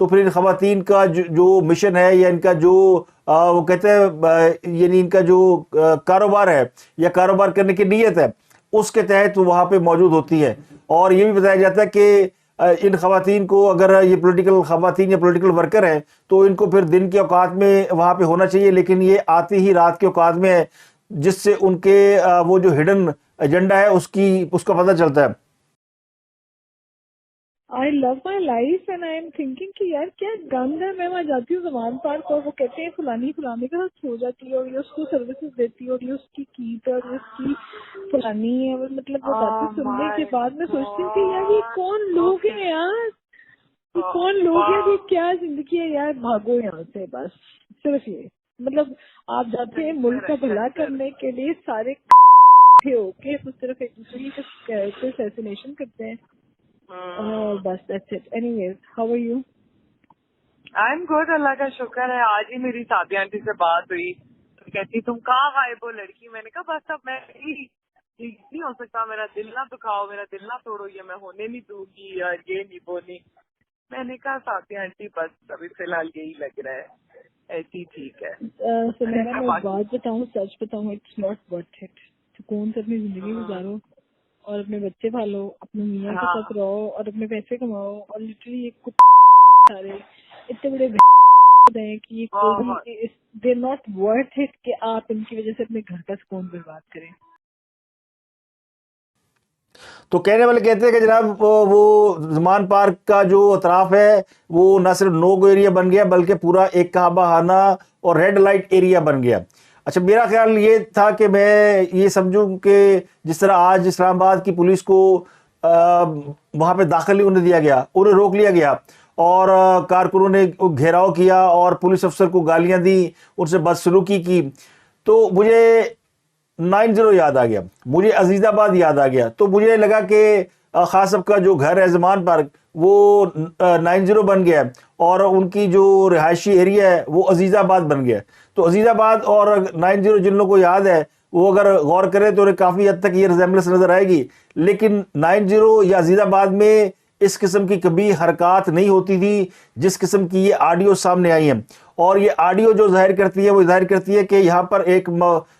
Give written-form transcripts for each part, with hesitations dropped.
تو پھر ان خواتین کا جو مشن ہے یا ان کا جو وہ کہتے ہیں یعنی ان کا جو کاروبار ہے یا کاروبار کرنے کی نیت ہے اس کے تحت وہ وہاں پہ موجود ہوتی ہے. اور یہ بھی بتایا جاتا ہے کہ ان خواتین کو اگر یہ پولیٹیکل خواتین یا پولیٹیکل ورکر ہیں تو ان کو پھر دن کے اوقات میں وہاں پہ ہونا چاہیے، لیکن یہ آتی ہی رات کے اوقات میں ہے، جس سے ان کے وہ جو ہڈن ایجنڈا ہے اس کا پتہ چلتا ہے. I love my life and I am thinking کہ یار کیا گند ہے. میں وہاں جاتی ہوں زمان پارک اور وہ کہتے ہیں فلانی فلانے کے ساتھ سو جاتی ہے اور یہ اس کو سروسز دیتی ہے اور یہ اس کی کیٹ اور اس کی فلانی ہے. مطلب وہ باتیں سننے کے بعد میں سوچتی ہوں کہ یار یہ کون لوگ ہیں یار، یہ کون لوگ ہیں، یہ کیا زندگی ہے یار. بھاگو یہاں سے بس. صرف یہ مطلب آپ جاتے ہیں ملک کا بھلا کرنے کے لیے، سارے ہو کے تو صرف ایک دوسرے کی اسیسینیشن کرتے ہیں. بس that's it. Anyways, how are you? I'm good, اللہ کا شکر ہے. آج ہی میری سعدیہ آنٹی سے بات ہوئی تو کہتی تم کہاں غائب ہو لڑکی. میں نے کہا بس اب میں نہیں ہو سکتا، میرا دل نہ دکھاؤ، میرا دل نہ توڑو، یہ میں ہونے نہیں دوں گی اور یہ نہیں بولنی. میں نے کہا سعدیہ آنٹی بس ابھی فی الحال یہی لگ رہا ہے، ایسی ٹھیک ہے. سمیرا میں بات بتاؤں، سچ بتاؤں، اٹس ناٹ ورتھ اٹ. سکون سے اپنی زندگی گزارو اور اپنے بچے پالو، اپنے میاں کے ساتھ رہو اور اپنے پیسے کماؤ. اور لٹرلی ایک سارے اتنے بڑے ہیں کہ یہ کوئی دے ناٹ ورتھ اٹ کہ آپ ان کی وجہ سے اپنے گھر کا سکون برباد کریں. تو کہنے والے کہتے ہیں کہ جناب وہ زمان پارک کا جو اطراف ہے وہ نہ صرف نو گو ایریا بن گیا بلکہ پورا ایک کعبہ خانہ اور ریڈ لائٹ ایریا بن گیا. اچھا، میرا خیال یہ تھا کہ میں یہ سمجھوں کہ جس طرح آج اسلام آباد کی پولیس کو وہاں پہ داخل نہیں ہونے دیا گیا، انہیں روک لیا گیا اور کارکنوں نے گھیراؤ کیا اور پولیس افسر کو گالیاں دی، ان سے بدسلوکی کی، تو مجھے 90 یاد آ گیا، مجھے عزیز آباد یاد آ گیا. تو مجھے لگا کہ خاص صاحب کا جو گھر ہے زمان پارک وہ 90 بن گیا اور ان کی جو رہائشی ایریا ہے وہ عزیز آباد بن گیا. تو عزیز آباد اور 90 جن لوگوں کو یاد ہے وہ اگر غور کرے تو انہیں کافی حد تک یہ ریزیمبلنس نظر آئے گی، لیکن 90 یا عزیز آباد میں اس قسم کی کبھی حرکات نہیں ہوتی تھی جس قسم کی یہ آڈیو سامنے آئی ہیں. اور یہ آڈیو جو ظاہر کرتی ہے وہ ظاہر کرتی ہے کہ یہاں پر ایک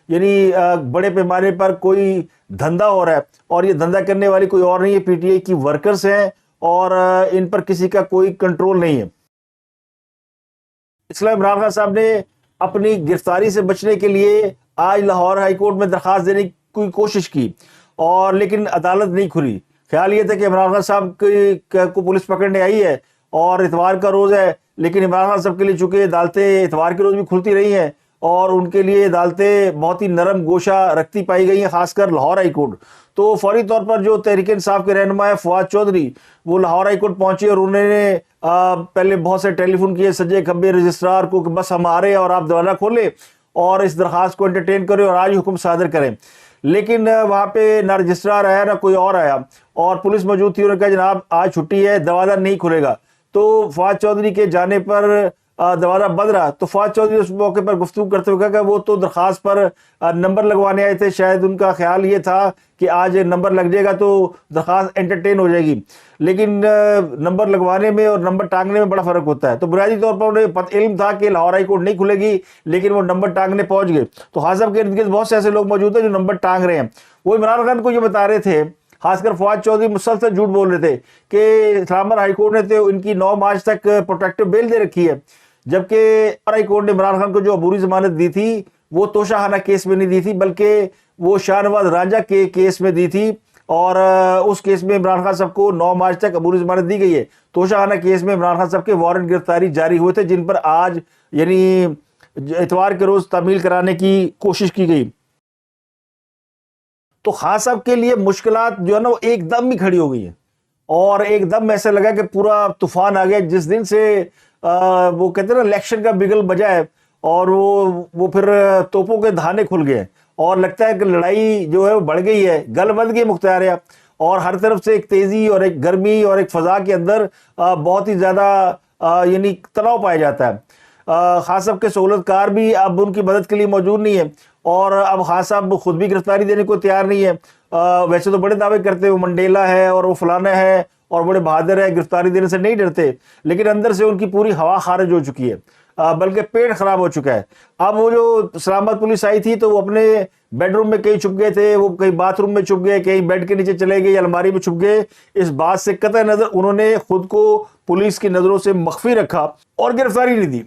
یعنی بڑے پیمانے پر کوئی دھندا ہو رہا ہے، اور یہ دھندا کرنے والی کوئی اور نہیں ہے، پی ٹی آئی کی ورکرز ہیں اور ان پر کسی کا کوئی کنٹرول نہیں ہے. اس لیے عمران خان صاحب نے اپنی گرفتاری سے بچنے کے لیے آج لاہور ہائی کورٹ میں درخواست دینے کی کوشش کی اور لیکن عدالت نہیں کھلی. خیال یہ تھا کہ عمران خان صاحب کو پولیس پکڑنے آئی ہے اور اتوار کا روز ہے، لیکن عمران خان صاحب کے لیے چونکہ عدالتیں اتوار کے روز بھی کھلتی رہی ہیں اور ان کے لیے عدالتیں بہت ہی نرم گوشہ رکھتی پائی گئی ہیں، خاص کر لاہور ہائی کورٹ. تو فوری طور پر جو تحریک انصاف کے رہنما ہے فواد چودھری، وہ لاہور ہائی کورٹ پہنچے اور انہوں نے پہلے بہت سے ٹیلی فون کیے سجے کھبے رجسٹرار کو کہ بس ہم آ رہے ہیں اور آپ دروازہ کھولیں اور اس درخواست کو انٹرٹین کریں اور آج حکم صادر کریں. لیکن وہاں پہ نہ رجسٹرار آیا نہ کوئی اور آیا اور پولیس موجود تھی. انہوں نے کہا جناب آج چھٹی ہے، دروازہ نہیں کھلے گا. تو فواد چودھری کے جانے پر دروازہ بند رہا. تو فواد چودھری اس موقع پر گفتگو کرتے ہوئے کہا کہ وہ تو درخواست پر نمبر لگوانے آئے تھے، شاید ان کا خیال یہ تھا کہ آج نمبر لگ جائے گا تو درخواست انٹرٹین ہو جائے گی. لیکن نمبر لگوانے میں اور نمبر ٹانگنے میں بڑا فرق ہوتا ہے. تو بنیادی طور پر انہیں علم تھا کہ لاہور ہائی کورٹ نہیں کھلے گی، لیکن وہ نمبر ٹانگنے پہنچ گئے. تو خان صاحب کے ارد گرد بہت سے ایسے لوگ موجود ہیں جو نمبر ٹانگ رہے ہیں. وہ عمران خان کو یہ بتا رہے تھے، خاص کر فواد چودھری مسلسل جھوٹ بول رہے تھے کہ اسلام آباد ہائی کورٹ نے تو ان کی 9 مارچ تک پروٹیکٹیو بیل دے رکھی ہے، جبکہ ہائی کورٹ نے عمران خان کو جو عبوری ضمانت دی تھی وہ توشہ خانہ کیس میں نہیں دی تھی بلکہ وہ شاہ نواز رانجھا کے کیس میں دی تھی. اور اس کیس میں عمران خان صاحب کو 9 مارچ تک عبوری ضمانت دی گئی ہے. توشہ خانہ کیس میں عمران خان صاحب کے وارنٹ گرفتاری جاری ہوئے تھے جن پر آج یعنی اتوار کے روز تعمیل کرانے کی کوشش کی گئی. تو خان صاحب کے لیے مشکلات جو ہے نا وہ ایک دم ہی کھڑی ہو گئی ہیں اور ایک دم ایسا لگا کہ پورا طوفان آ گیا. جس دن سے وہ کہتے ہیں نا الیکشن کا بگل بجا ہے اور وہ پھر توپوں کے دھانے کھل گئے اور لگتا ہے کہ لڑائی جو ہے وہ بڑھ گئی ہے، گل بد گئی مختاریہ، اور ہر طرف سے ایک تیزی اور ایک گرمی اور ایک فضا کے اندر بہت ہی زیادہ یعنی تناؤ پایا جاتا ہے. خان صاحب کے سہولت کار بھی اب ان کی مدد کے لیے موجود نہیں ہے اور اب خان صاحب خود بھی گرفتاری دینے کو تیار نہیں ہے. ویسے تو بڑے دعوے کرتے ہیں وہ منڈیلا ہے اور وہ فلانا ہے اور بڑے بہادر ہیں, گرفتاری دینے سے نہیں ڈرتے, لیکن اندر سے ان کی پوری ہوا خارج ہو چکی ہے, بلکہ پیٹ خراب ہو چکا ہے. اب وہ جو اسلام آباد پولیس آئی تھی تو وہ اپنے بیڈ روم میں کہیں چھپ گئے تھے, وہ کہیں باتھ روم میں چھپ گئے, کہیں بیڈ کے نیچے چلے گئے یا الماری میں چھپ گئے. اس بات سے قطع نظر انہوں نے خود کو پولیس کی نظروں سے مخفی رکھا اور گرفتاری نہیں دی.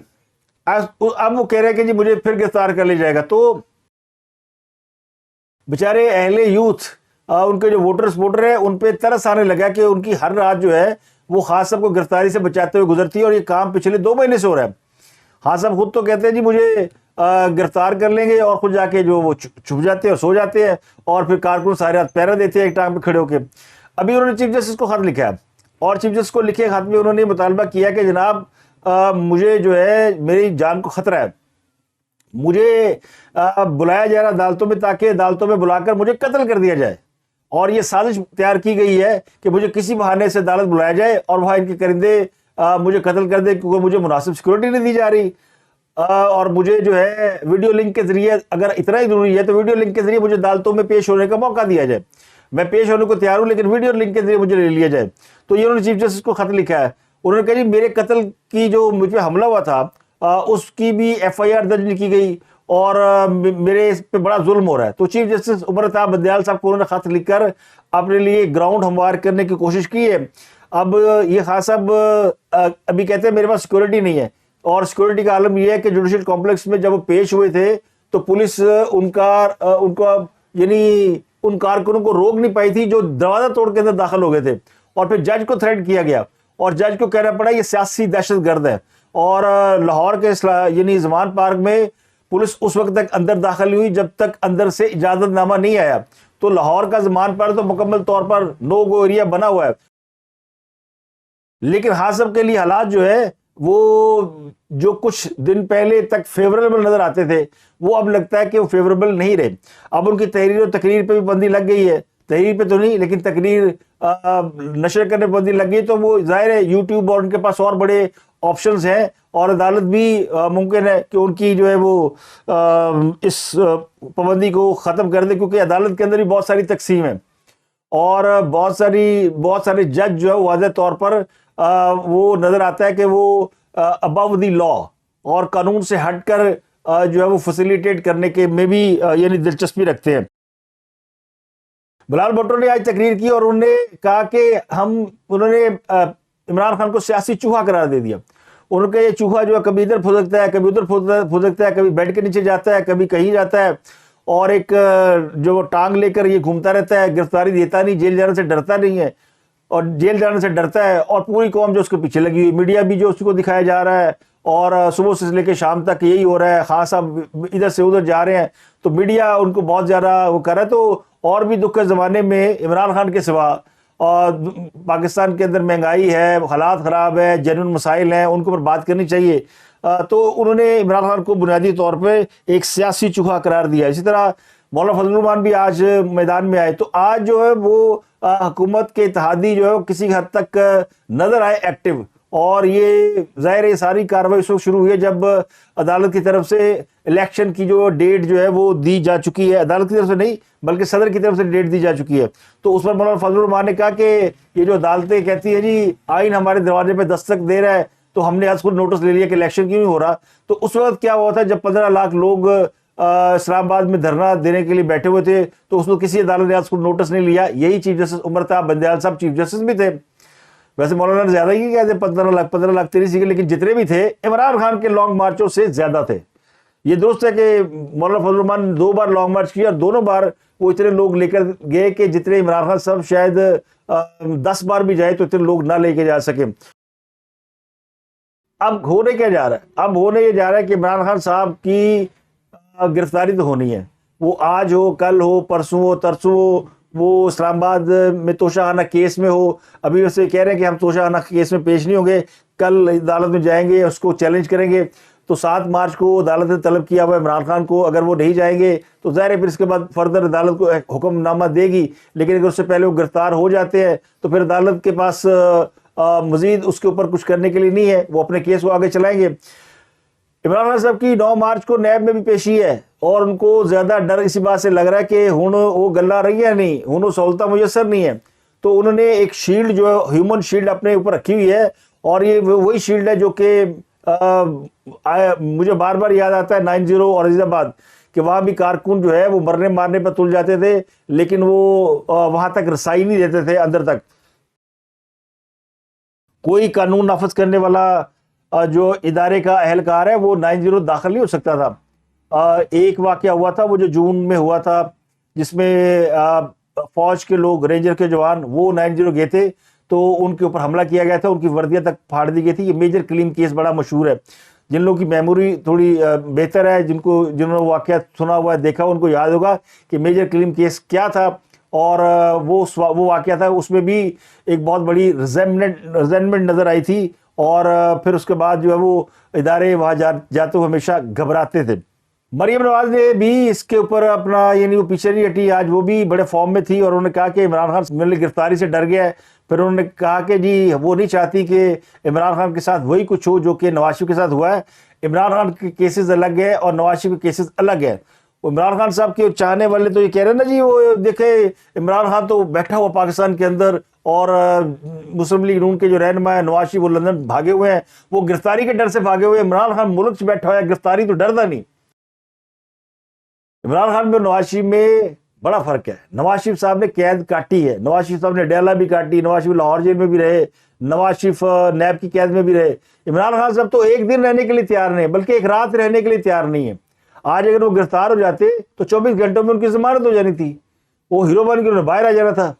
اب وہ کہہ رہے ہیں کہ جی مجھے پھر گرفتار کر لیا جائے گا. تو بیچارے اہل یوتھ, ان کے جو ووٹر ہیں, ان پہ ترس آنے لگا کہ ان کی ہر رات جو ہے وہ خان صاحب کو گرفتاری سے بچاتے ہوئے گزرتی ہے, اور یہ کام پچھلے 2 مہینے سے ہو رہا ہے. خان صاحب خود تو کہتے ہیں جی مجھے گرفتار کر لیں گے, اور خود جا کے جو وہ چھپ جاتے ہیں اور سو جاتے ہیں, اور پھر کارکن سارے رات پہرا دیتے ہیں ایک ٹانگ پہ کھڑے ہو کے. ابھی انہوں نے چیف جسٹس کو خط لکھا ہے, اور چیف جسٹس کو لکھے خط میں انہوں نے مطالبہ کیا کہ جناب مجھے جو ہے میری جان کو خطرہ ہے, مجھے بلایا جا رہا عدالتوں میں تاکہ عدالتوں میں بلا کر مجھے قتل کر دیا جائے, اور یہ سازش تیار کی گئی ہے کہ مجھے کسی بہانے سے عدالت بلایا جائے اور وہاں ان کے کرندے مجھے قتل کر دے, کیونکہ مجھے مناسب سیکورٹی نہیں دی جا رہی, اور مجھے جو ہے ویڈیو لنک کے ذریعے, اگر اتنا ہی ضروری ہے تو ویڈیو لنک کے ذریعے مجھے عدالتوں میں پیش ہونے کا موقع دیا جائے. میں پیش ہونے کو تیار ہوں, لیکن ویڈیو لنک کے ذریعے مجھے لے لیا جائے. تو یہ انہوں نے چیف جسٹس کو خط لکھا ہے. انہوں نے کہا جی میرے قتل کی جو مجھ پہ حملہ ہوا تھا اس کی بھی FIR درج نہیں کی گئی, اور میرے اس پہ بڑا ظلم ہو رہا ہے. تو چیف جسٹس عمر اتاب بندیال صاحب کو انہوں نے خط لکھ کر اپنے لیے گراؤنڈ ہموار کرنے کی کوشش کی ہے. اب یہ خان صاحب ابھی کہتے ہیں میرے پاس سیکورٹی نہیں ہے, اور سیکورٹی کا عالم یہ ہے کہ جوڈیشل کمپلیکس میں جب وہ پیش ہوئے تھے تو پولیس ان کا یعنی ان کارکنوں کو روک نہیں پائی تھی جو دروازہ توڑ کے اندر داخل ہو گئے تھے, اور پھر جج کو تھریٹ کیا گیا, اور جج کو کہنا پڑا یہ سیاسی دہشت گرد ہے. اور لاہور کے یعنی زمان پارک میں پولیس اس وقت تک اندر داخل ہوئی جب تک اندر سے اجازت نامہ نہیں آیا. تو لاہور کا زمان پارک تو مکمل طور پر نو گو ایریا بنا ہوا ہے, لیکن خان صاحب کے لیے حالات جو ہے وہ جو کچھ دن پہلے تک فیوریبل نظر آتے تھے وہ اب لگتا ہے کہ وہ فیوریبل نہیں رہے. اب ان کی تحریر و تقریر پہ بھی بندی لگ گئی ہے, تحریر پہ تو نہیں لیکن تقریر نشر کرنے پہ بندی لگ گئی. تو وہ ظاہر ہے یوٹیوب اور ان کے پاس اور بڑے آپشنز ہیں, اور عدالت بھی ممکن ہے کہ ان کی جو ہے وہ اس پابندی کو ختم کر دے, کیونکہ عدالت کے اندر بھی بہت ساری تقسیم ہے, اور بہت سارے جج جو ہے واضح طور پر وہ نظر آتا ہے کہ وہ ابو دی لا اور قانون سے ہٹ کر جو ہے وہ فیسیلیٹیٹ کرنے کے میں بھی یعنی دلچسپی رکھتے ہیں. بلال بھٹو نے آج تقریر کی اور انہوں نے کہا کہ انہوں نے عمران خان کو سیاسی چوہا قرار دے دیا. انہوں نے یہ چوہا جو ہے کبھی ادھر پھسکتا ہے, کبھی ادھر پھسکتا ہے, کبھی بیڈ کے نیچے جاتا ہے, کبھی کہیں جاتا ہے, اور ایک جو ٹانگ لے کر یہ گھومتا رہتا ہے, گرفتاری دیتا نہیں, جیل جانے سے ڈرتا نہیں ہے, اور جیل جانے سے ڈرتا ہے, اور پوری قوم جو اس کے پیچھے لگی ہوئی, میڈیا بھی جو اس کو دکھایا جا رہا ہے, اور صبح سے لے کے شام تک یہی ہو رہا ہے. خان صاحب ادھر سے ادھر جا رہے ہیں تو میڈیا ان کو بہت زیادہ وہ کر رہا ہے. تو اور بھی دکھ کے زمانے میں عمران خان کے سوا اور پاکستان کے اندر مہنگائی ہے, حالات خراب ہے, جنون مسائل ہیں, ان کے اوپر بات کرنی چاہیے. تو انہوں نے عمران خان کو بنیادی طور پہ ایک سیاسی چوہا قرار دیا. اسی طرح مولانا فضل الرحمان بھی آج میدان میں آئے. تو آج جو ہے وہ حکومت کے اتحادی جو ہے وہ کسی حد تک نظر آئے ایکٹیو, اور یہ ظاہر ہے ساری کارروائی اس وقت شروع ہوئی ہے جب عدالت کی طرف سے الیکشن کی جو ڈیٹ جو ہے وہ دی جا چکی ہے. عدالت کی طرف سے نہیں بلکہ صدر کی طرف سے ڈیٹ دی جا چکی ہے. تو اس پر مولانا فضل الرحمان نے کہا کہ یہ جو عدالتیں کہتی ہیں جی آئین ہمارے دروازے پہ دستک دے رہا ہے, تو ہم نے آج خود نوٹس لے لیا کہ الیکشن کیوں نہیں ہو رہا. تو اس وقت کیا ہوا تھا جب 15 لاکھ لوگ اسلام آباد میں دھرنا دینے کے لیے بیٹھے ہوئے تھے, تو اس میں کسی عدالت نے آج خود نوٹس نہیں لیا. یہی چیف جسٹس عمر اتاب بندیال صاحب چیف جسٹس بھی تھے. ویسے مولانا نے زیادہ ہی کہتے 15 لاکھ 30 کے, لیکن جتنے بھی تھے عمران خان کے لانگ مارچوں سے زیادہ تھے. یہ درست ہے کہ مولانا فضل الرحمان نے 2 بار لانگ مارچ کیا, اور دونوں بار وہ اتنے لوگ لے کر گئے کہ جتنے عمران خان صاحب شاید 10 بار بھی جائے تو اتنے لوگ نہ لے کے جا سکے. اب ہونے کیا جا رہا ہے؟ اب ہونے یہ جا رہا ہے کہ عمران خان صاحب کی گرفتاری تو ہونی ہے, وہ آج ہو, کل ہو, پرسوں ہو, ترسوں ہو, وہ اسلام آباد میں توشہ خانہ کیس میں ہو. ابھی ویسے کہہ رہے ہیں کہ ہم توشہ خانہ کیس میں پیش نہیں ہوں گے, کل عدالت میں جائیں گے, اس کو چیلنج کریں گے. تو 7 مارچ کو عدالت نے طلب کیا ہوا ہے عمران خان کو, اگر وہ نہیں جائیں گے تو ظاہر ہے پھر اس کے بعد فردر عدالت کو حکم نامہ دے گی. لیکن اگر اس سے پہلے وہ گرفتار ہو جاتے ہیں تو پھر عدالت کے پاس مزید اس کے اوپر کچھ کرنے کے لیے نہیں ہے, وہ اپنے کیس کو آگے چلائیں گے. عمران خان صاحب کی 9 مارچ کو نیب میں بھی پیشی ہے, اور ان کو زیادہ ڈر اسی بات سے لگ رہا ہے کہ ہن وہ گلا رہی ہے نہیں, ہن وہ سہولتیں میسر نہیں ہے. تو انہوں نے ایک شیلڈ جو ہے ہیومن شیلڈ اپنے اوپر رکھی ہوئی ہے, اور یہ وہی شیلڈ ہے جو کہ مجھے بار بار یاد آتا ہے 90 اور عزیز آباد, کہ وہاں بھی کارکن جو ہے وہ مرنے مارنے پر تل جاتے تھے, لیکن وہ وہاں تک رسائی نہیں دیتے تھے اندر تک. کوئی قانون نافذ کرنے والا جو ادارے کا اہلکار ہے وہ 90 داخل نہیں ہو سکتا تھا. ایک واقعہ ہوا تھا وہ جو جون میں ہوا تھا, جس میں فوج کے لوگ, رینجر کے جوان, وہ 90 گئے تھے تو ان کے اوپر حملہ کیا گیا تھا, ان کی وردیاں تک پھاڑ دی گئی تھی. یہ میجر کلیم کیس بڑا مشہور ہے. جن لوگوں کی میموری تھوڑی بہتر ہے, جنہوں نے واقعہ سنا ہوا ہے, دیکھا, ان کو یاد ہوگا کہ میجر کلیم کیس کیا تھا. اور وہ واقعہ تھا, اس میں بھی ایک بہت بڑی ریزنمنٹ نظر آئی تھی, اور پھر اس کے بعد جو ہے وہ ادارے وہاں جاتے ہوئے ہمیشہ گھبراتے تھے. مریم نواز نے بھی اس کے اوپر اپنا, یعنی وہ پیچھے نہیں ہٹی, آج وہ بھی بڑے فارم میں تھی, اور انہوں نے کہا کہ عمران خان میرے گرفتاری سے ڈر گیا ہے. پھر انہوں نے کہا کہ جی وہ نہیں چاہتی کہ عمران خان کے ساتھ وہی کچھ ہو جو کہ نواز شریف کے ساتھ ہوا ہے. عمران خان کے کیسز الگ ہے اور نواز شریف کے کیسز الگ ہے. عمران خان صاحب کے چاہنے والے تو یہ کہہ رہے ہیں نا جی, وہ دیکھے عمران خان تو بیٹھا ہوا پاکستان کے اندر, اور مسلم لیگ نون کے جو رہنما ہے نواز شریف وہ لندن بھاگے ہوئے ہیں, وہ گرفتاری کے ڈر سے بھاگے ہوئے. عمران خان ملک سے بیٹھا ہوا ہے, گرفتاری تو ڈردا نہیں. عمران خان میں نواز شریف میں بڑا فرق ہے. نواز شریف صاحب نے قید کاٹی ہے, نواز شریف صاحب نے ڈیلا بھی کاٹی, نواز شریف لاہور جیل میں بھی رہے, نواز شریف نیب کی قید میں بھی رہے. عمران خان صاحب تو ایک دن رہنے کے لیے تیار نہیں, بلکہ ایک رات رہنے کے لیے تیار نہیں ہے. آج اگر وہ گرفتار ہو جاتے تو 24 گھنٹوں میں ان کی ضمانت ہو جانی تھی, وہ ہیرو بن کے انہیں باہر آ جانا تھا.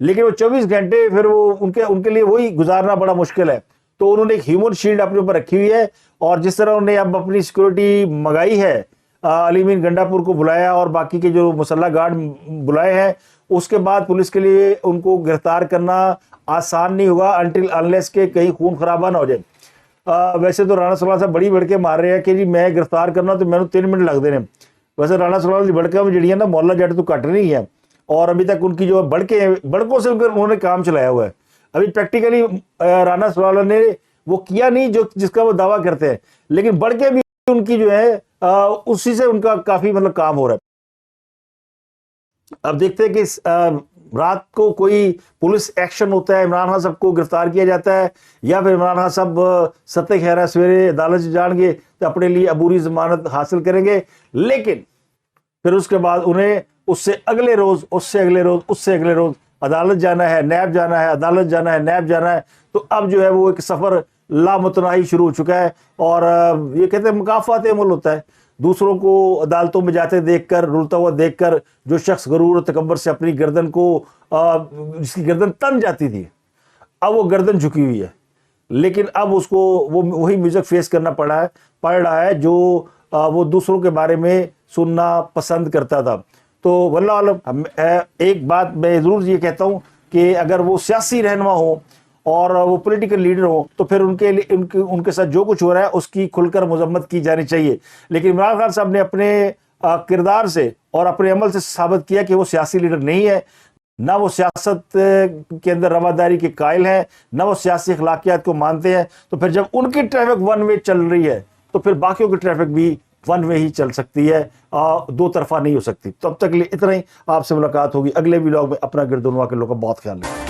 لیکن وہ 24 گھنٹے پھر وہ ان کے لیے وہی گزارنا بڑا مشکل ہے. تو انہوں نے ایک ہیومن شیلڈ اپنے اوپر رکھی ہوئی ہے, اور جس طرح انہوں نے اب اپنی سیکورٹی منگائی ہے, علی امین گنڈا پور کو بلایا اور باقی کے جو مسلح گارڈ بلائے ہیں, اس کے بعد پولیس کے لیے ان کو گرفتار کرنا آسان نہیں ہوگا انٹل انلیس کے کہیں خون خرابہ نہ ہو جائے. ویسے تو رانا سلمان صاحب بڑی بڑکے مار رہے ہیں کہ جی میں گرفتار کرنا تو میں 3 منٹ لگ دینے. ویسے رانا سلمان کی بڑکاں میں جڑیاں نا محلہ جٹ تو کٹ نہیں ہے, اور ابھی تک ان کی جو بڑکے ہیں, بڑکوں سے انہوں نے کام چلایا ہوا ہے. ابھی پریکٹیکلی رانا سلمان نے وہ کیا نہیں جس کا وہ دعویٰ کرتے ہیں, لیکن بڑکے بھی ان کی جو ہے اسی سے ان کا کافی مطلب کام ہو رہا ہے. اب دیکھتے ہیں کہ رات کو کوئی پولیس ایکشن ہوتا ہے, عمران خان صاحب کو گرفتار کیا جاتا ہے, یا پھر عمران خان صاحب ستہ خیرہ سویرے عدالت سے جان گے تو اپنے لیے عبوری ضمانت حاصل کریں گے. لیکن پھر اس کے بعد انہیں اس سے اگلے روز عدالت جانا ہے, نیب جانا ہے, عدالت جانا ہے, نیب جانا ہے. تو اب جو ہے وہ ایک سفر لامتناہی شروع ہو چکا ہے. اور یہ کہتے ہیں مکافات عمل ہوتا ہے, دوسروں کو عدالتوں میں جاتے دیکھ کر, رولتا ہوا دیکھ کر, جو شخص غرور و تکبر سے اپنی گردن کو, جس کی گردن تن جاتی تھی, اب وہ گردن جھکی ہوئی ہے. لیکن اب اس کو وہی میوزک فیس کرنا پڑ رہا ہے جو وہ دوسروں کے بارے میں سننا پسند کرتا تھا. تو واللہ عالم, ایک بات میں ضرور یہ کہتا ہوں کہ اگر وہ سیاسی رہنما ہوں اور وہ پولیٹیکل لیڈر ہوں تو پھر ان کے ساتھ جو کچھ ہو رہا ہے اس کی کھل کر مذمت کی جانی چاہیے. لیکن عمران خان صاحب نے اپنے کردار سے اور اپنے عمل سے ثابت کیا کہ وہ سیاسی لیڈر نہیں ہے, نہ وہ سیاست کے اندر رواداری کے قائل ہیں, نہ وہ سیاسی اخلاقیات کو مانتے ہیں. تو پھر جب ان کی ٹریفک ون وے چل رہی ہے تو پھر باقیوں کی ٹریفک بھی ون وے ہی چل سکتی ہے, 2 طرفہ نہیں ہو سکتی. تو اب تک اتنا ہی, آپ سے ملاقات ہوگی اگلے ولاگ میں. اپنا گردنوا کے لوگوں کا بہت خیال رکھیں.